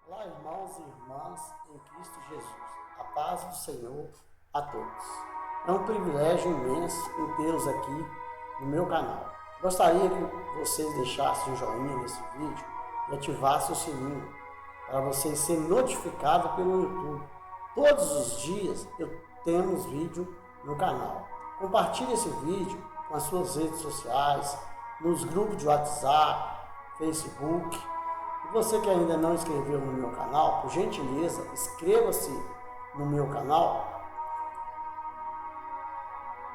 Olá, irmãos e irmãs em Cristo Jesus. A paz do Senhor a todos. É um privilégio imenso ter Deus aqui no meu canal. Gostaria que vocês deixassem um joinha nesse vídeo e ativassem o sininho para vocês serem notificados pelo YouTube. Todos os dias temos vídeo no canal. Compartilhe esse vídeo com as suas redes sociais, nos grupos de WhatsApp, Facebook. E você que ainda não inscreveu no meu canal, por gentileza, inscreva-se no meu canal.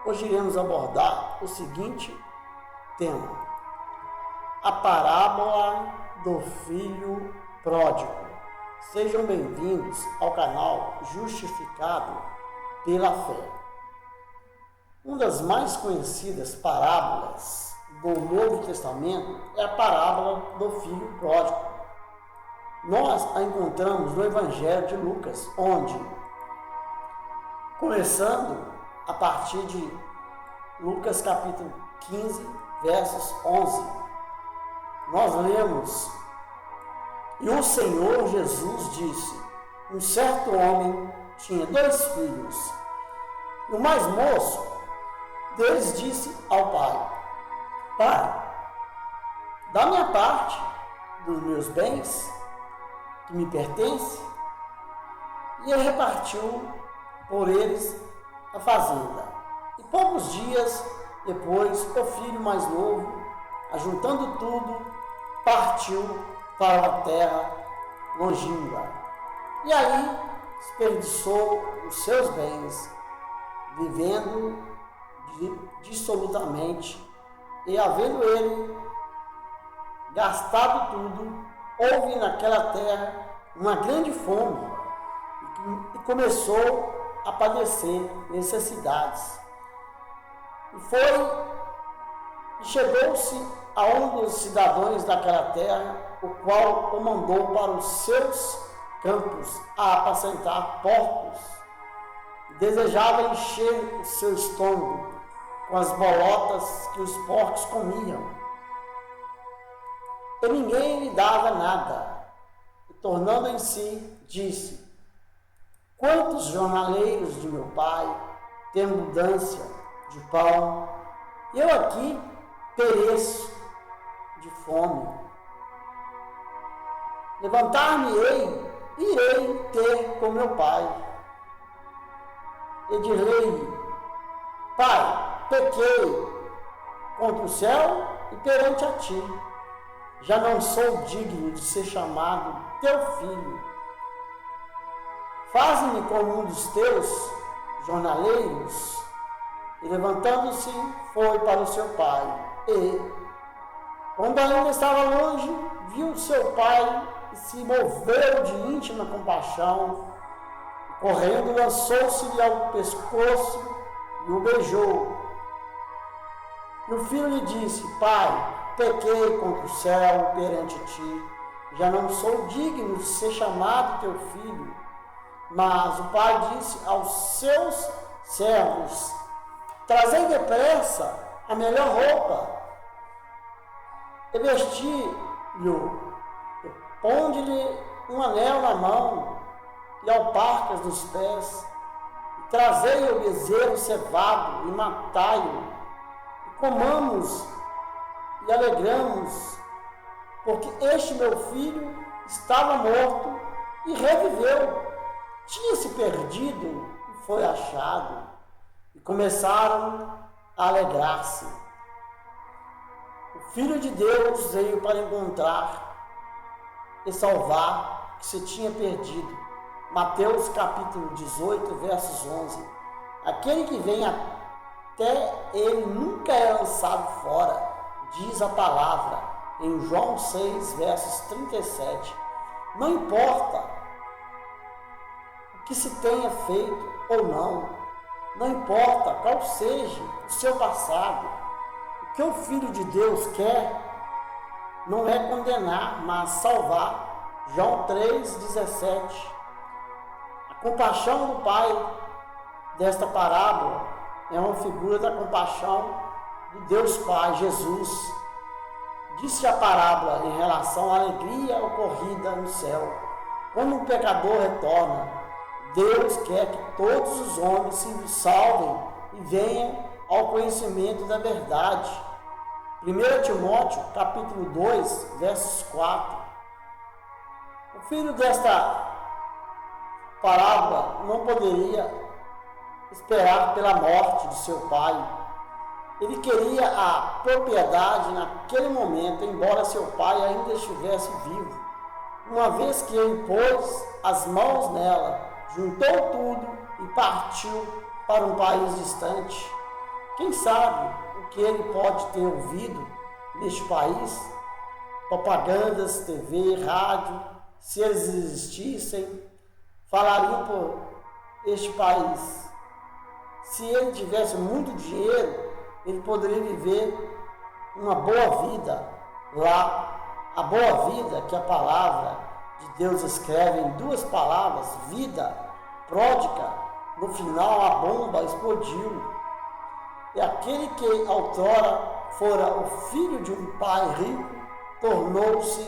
Hoje iremos abordar o seguinte tema: a parábola do filho pródigo. Sejam bem-vindos ao canal Justificado pela Fé. Uma das mais conhecidas parábolas do Novo Testamento é a parábola do filho pródigo. Nós a encontramos no Evangelho de Lucas, onde, começando a partir de Lucas capítulo 15, versos 11, nós lemos: "E o Senhor Jesus disse, um certo homem tinha 2 filhos. E o mais moço deles disse ao pai: Pai, dá-me a parte dos meus bens que me pertence. E ele repartiu por eles a fazenda. E poucos dias depois, o filho mais novo, ajuntando tudo, partiu para uma terra longínqua. E aí desperdiçou os seus bens, vivendo dissolutamente, e havendo ele gastado tudo, houve naquela terra uma grande fome e começou a padecer necessidades. E chegou-se a um dos cidadãos daquela terra, o qual o mandou para os seus campos a apacentar porcos. Desejava encher o seu estômago com as bolotas que os porcos comiam. E ninguém lhe dava nada. E tornando em si, disse: Quantos jornaleiros de meu pai têm abundância de pão, e eu aqui pereço de fome. Levantar-me-ei, irei ter com meu pai. E direi-lhe: Pai, pequei contra o céu e perante a ti. Já não sou digno de ser chamado teu filho. Faze-me como um dos teus jornaleiros. E levantando-se, foi para o seu pai. E, quando ainda estava longe, viu seu pai e se moveu de íntima compaixão. Correndo, lançou-se-lhe ao pescoço e o beijou. E o filho lhe disse: Pai, pequei contra o céu perante ti, já não sou digno de ser chamado teu filho. Mas o pai disse aos seus servos: Trazei depressa a melhor roupa, e vesti-lhe, e ponde-lhe um anel na mão e alparcas nos pés, e trazei o bezerro cevado e matai-o, e comamos e alegramos, porque este meu filho estava morto e reviveu, tinha-se perdido e foi achado. E começaram a alegrar-se. O Filho de Deus veio para encontrar e salvar o que se tinha perdido. Mateus capítulo 18, versos 11. Aquele que vem até ele nunca é lançado fora, diz a palavra em João 6, versos 37. Não importa o que se tenha feito ou não importa qual seja o seu passado, o que o Filho de Deus quer não é condenar, mas salvar. João 3,17. A compaixão do Pai desta parábola é uma figura da compaixão do Deus Pai, Jesus. Disse a parábola em relação à alegria ocorrida no céu. Quando um pecador retorna, Deus quer que todos os homens se salvem e venham ao conhecimento da verdade. 1 Timóteo, capítulo 2, versos 4. O filho desta parábola não poderia esperar pela morte de seu pai. Ele queria a propriedade naquele momento, embora seu pai ainda estivesse vivo. Uma vez que ele pôs as mãos nela, juntou tudo e partiu para um país distante. Quem sabe o que ele pode ter ouvido neste país? Propagandas, TV, rádio, se eles existissem, falariam por este país. Se ele tivesse muito dinheiro, ele poderia viver uma boa vida lá. A boa vida que a palavra de Deus escreve em duas palavras, vida, pródiga, no final a bomba explodiu. E aquele que outrora fora o filho de um pai rico, tornou-se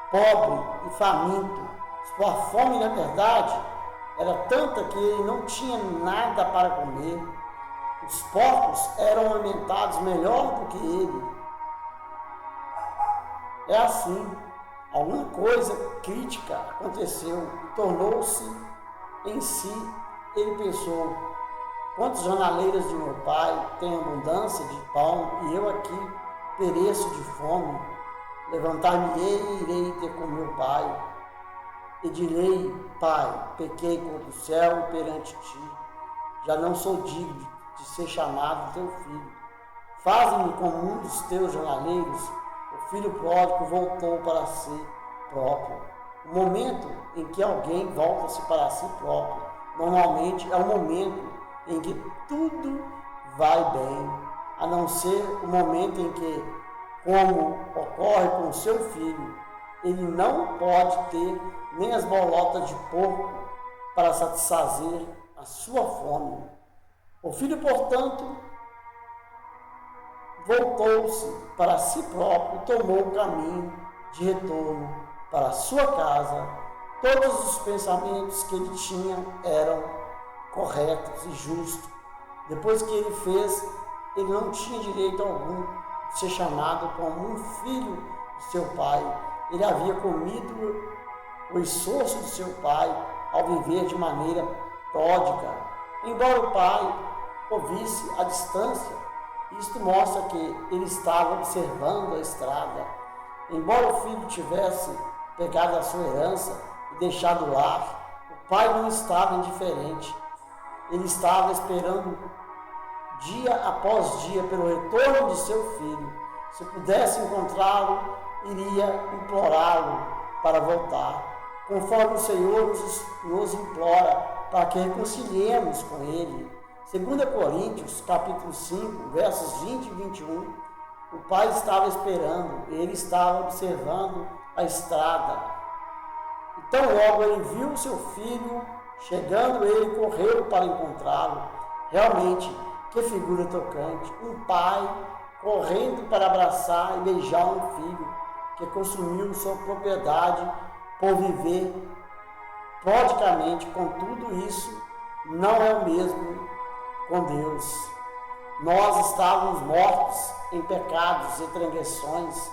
pobre e faminto. Sua fome, na verdade, era tanta que ele não tinha nada para comer. Os porcos eram alimentados melhor do que ele. É assim, alguma coisa crítica aconteceu e tornou-se em si. Ele pensou: quantos jornaleiros de meu pai têm abundância de pão e eu aqui pereço de fome? Levantar-me-ei e irei ter com meu pai. E direi: Pai, pequei contra o céu e perante ti. Já não sou digno de ser chamado teu filho. Faze-me como um dos teus jornaleiros. O filho pródigo voltou para si próprio. O momento em que alguém volta-se para si próprio, normalmente é o momento em que tudo vai bem, a não ser o momento em que, como ocorre com o seu filho, ele não pode ter nem as bolotas de porco para satisfazer a sua fome. O filho, portanto, voltou-se para si próprio e tomou o caminho de retorno para a sua casa. Todos os pensamentos que ele tinha eram corretos e justos. Depois que ele fez, ele não tinha direito algum de ser chamado como um filho de seu pai. Ele havia comido o esforço de seu pai ao viver de maneira pródiga. Embora o pai o visse à distância, isto mostra que ele estava observando a estrada. Embora o filho tivesse pegado a sua herança e deixado o lar, o pai não estava indiferente. Ele estava esperando dia após dia pelo retorno de seu filho. Se pudesse encontrá-lo, iria implorá-lo para voltar, conforme o Senhor nos implora para que reconciliemos com ele. 2 Coríntios, capítulo 5, versos 20 e 21, o pai estava esperando, ele estava observando a estrada. Então logo ele viu seu filho chegando, ele correu para encontrá-lo. Realmente, que figura tocante, um pai correndo para abraçar e beijar um filho que consumiu sua propriedade por viver prodicamente. Com tudo isso, não é o mesmo com Deus. Nós estávamos mortos em pecados e transgressões,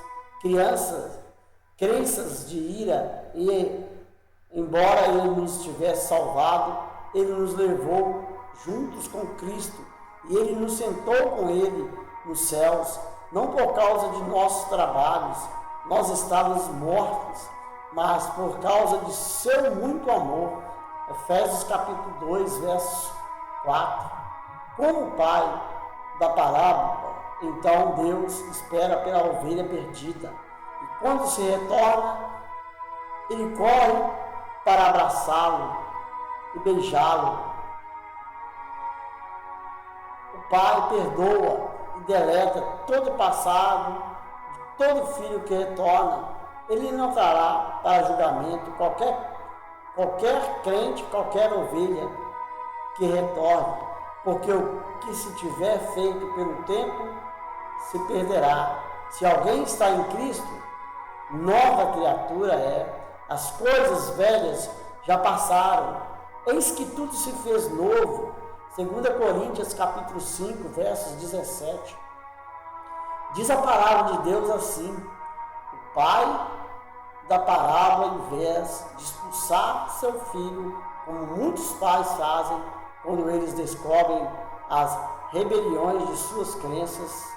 crenças de ira, e embora Ele nos tivesse salvado, Ele nos levou juntos com Cristo e Ele nos sentou com Ele nos céus, não por causa de nossos trabalhos. Nós estávamos mortos, mas por causa de seu muito amor. Efésios capítulo 2, verso 4. Como o pai da parábola, então Deus espera pela ovelha perdida. E quando se retorna, ele corre para abraçá-lo e beijá-lo. O pai perdoa e deleta todo o passado de todo filho que retorna. Ele não trará para julgamento qualquer crente, qualquer ovelha que retorne, porque o que se tiver feito pelo tempo se perderá. Se alguém está em Cristo, nova criatura é. as coisas velhas já passaram, eis que tudo se fez novo. 2 Coríntios capítulo 5, versos 17. Diz a palavra de Deus assim: o pai da parábola, em vez de expulsar seu filho, como muitos pais fazem quando eles descobrem as rebeliões de suas crenças,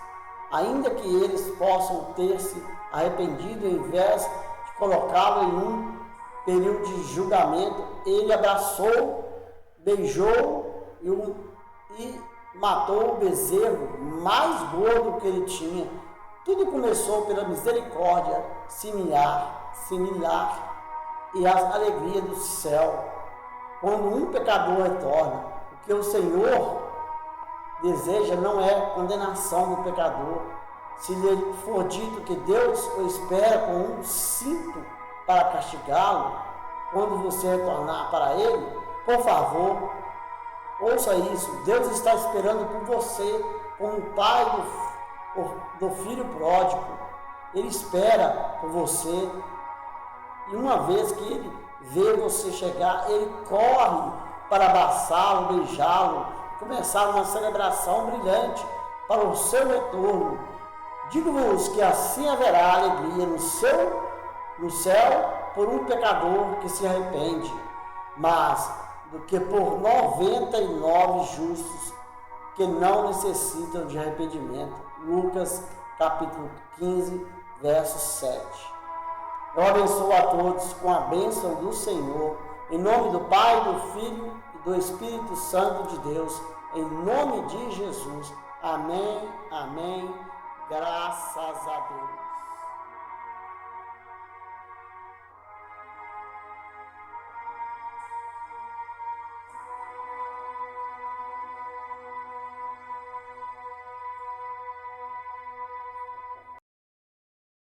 ainda que eles possam ter se arrependido, em vez de colocá-lo em um período de julgamento, ele abraçou, beijou e matou o bezerro mais gordo que ele tinha. Tudo começou pela misericórdia similar e as alegrias do céu, quando um pecador retorna. O que o Senhor deseja não é condenação do pecador. Se lhe for dito que Deus o espera com um cinto para castigá-lo, quando você retornar para Ele, por favor, ouça isso. Deus está esperando por você, como o pai do filho pródigo. Ele espera por você. E uma vez que Ele vê você chegar, Ele corre para abraçá-lo, beijá-lo, começar uma celebração brilhante para o seu retorno. Digo-vos que assim haverá alegria no céu por um pecador que se arrepende, mas do que por 99 justos que não necessitam de arrependimento. Lucas capítulo 15, verso 7. Eu abençoo a todos com a bênção do Senhor, em nome do Pai, do Filho e do Espírito Santo de Deus, em nome de Jesus. Amém, amém, graças a Deus.